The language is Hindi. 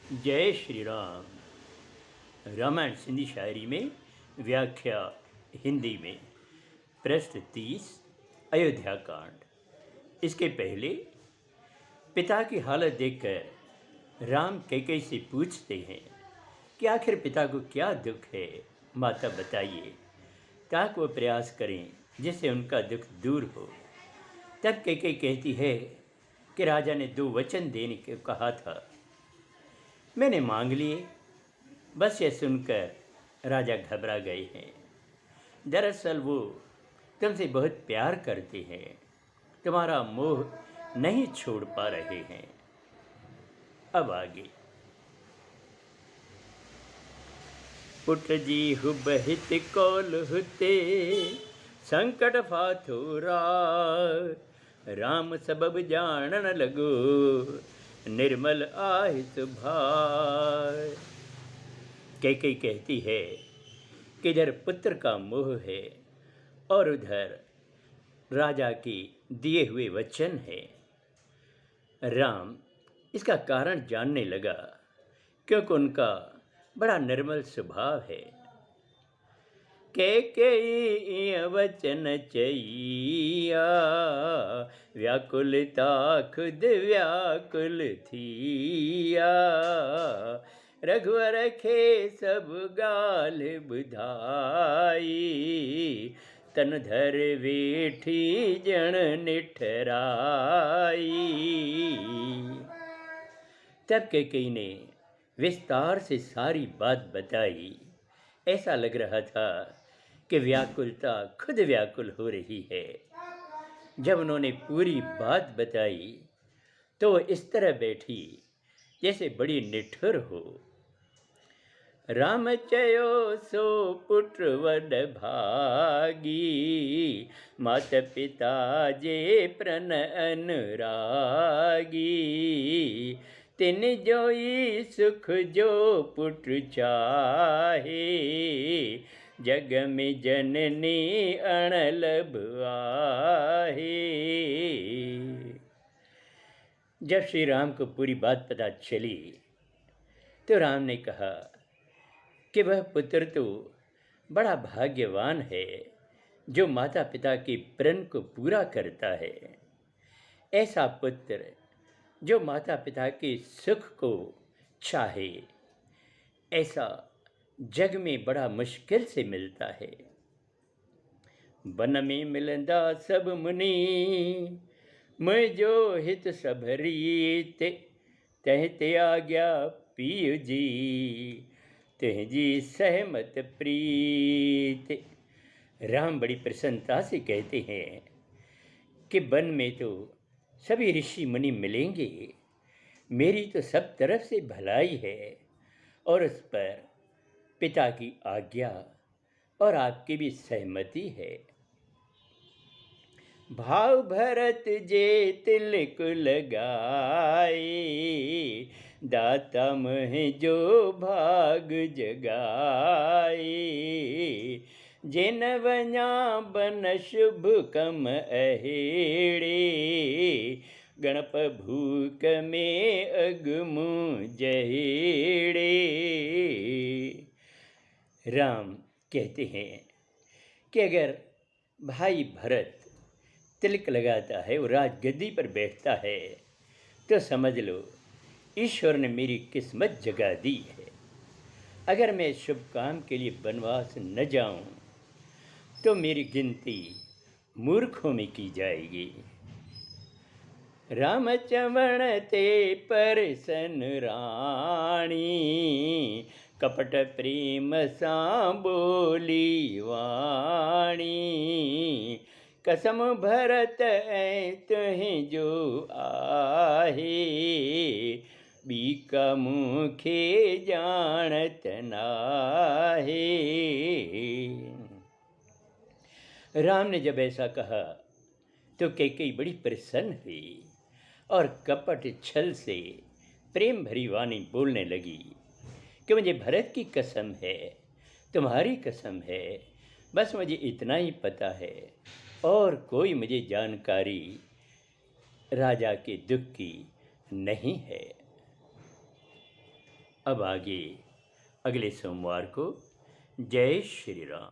जय श्री राम। रामायण सिंधी शायरी में व्याख्या हिंदी में प्रश्न 30 अयोध्या कांड। इसके पहले पिता की हालत देखकर राम कैकेयी से पूछते हैं कि आखिर पिता को क्या दुख है, माता बताइए, ताकि वो प्रयास करें जिससे उनका दुख दूर हो। तब कैकेयी कहती है कि राजा ने 2 वचन देने को कहा था, मैंने मांग लिए। बस ये सुनकर राजा घबरा गए हैं। दरअसल वो तुमसे बहुत प्यार करते हैं, तुम्हारा मोह नहीं छोड़ पा रहे हैं। अब आगे। पुट जी हुबहित कौल हुते, संकट फाथुरा, राम सबब जानन लगो, निर्मल आहि सुभाय। कैकेयी कहती है कि इधर पुत्र का मोह है और उधर राजा के दिए हुए वचन है। राम इसका कारण जानने लगा क्योंकि उनका बड़ा निर्मल स्वभाव है। कैकेयी वचन चइया, व्याकुलता खुद व्याकुल थिया, रघुवर खे सब गाल बुधाई, तन धर वेठी जन निठराई। तब कैकेयी ने विस्तार से सारी बात बताई। ऐसा लग रहा था कि व्याकुलता खुद व्याकुल हो रही है। जब उन्होंने पूरी बात बताई तो वो इस तरह बैठी जैसे बड़ी निठुर हो। राम चयो सो पुत्र वड भागी, मात पिता जे प्रण अनुरागी, तिन जोई सुख जो पुत्र चाहे, जग में जननी अणलभ आहे। जब श्री राम को पूरी बात पता चली तो राम ने कहा कि वह पुत्र तो बड़ा भाग्यवान है जो माता पिता के प्रण को पूरा करता है। ऐसा पुत्र जो माता पिता के सुख को चाहे, ऐसा जग में बड़ा मुश्किल से मिलता है। वन में मिलंदा सब मुनि, मुझो हित सब रीत, तह ते आज्ञा पिय जी, तह जी सहमत प्रीत। राम बड़ी प्रसन्नता से कहते हैं कि वन में तो सभी ऋषि मुनि मिलेंगे, मेरी तो सब तरफ से भलाई है और उस पर पिता की आज्ञा और आपकी भी सहमति है। भाव भरत जे तिलक लगाए, दाता मह जो भाग जगाए, जिन वञा बन शुभ कम अहेड़े, गणप भूक में अगमु जहेड़े। राम कहते हैं कि अगर भाई भरत तिलक लगाता है, वो राजगद्दी पर बैठता है, तो समझ लो ईश्वर ने मेरी किस्मत जगा दी है। अगर मैं शुभ काम के लिए वनवास न जाऊं तो मेरी गिनती मूर्खों में की जाएगी। राम चवण ते परसन राणी, कपट प्रेम सा बोली वाणी, कसम भरत ऐ तुहि जो आहे, बीका मुखे जानत नाहे। राम ने जब ऐसा कहा तो कैकेयी बड़ी प्रसन्न हुई और कपट छल से प्रेम भरी वाणी बोलने लगी कि मुझे भरत की कसम है, तुम्हारी कसम है, बस मुझे इतना ही पता है और कोई मुझे जानकारी राजा के दुख की नहीं है। अब आगे अगले सोमवार को। जय श्री राम।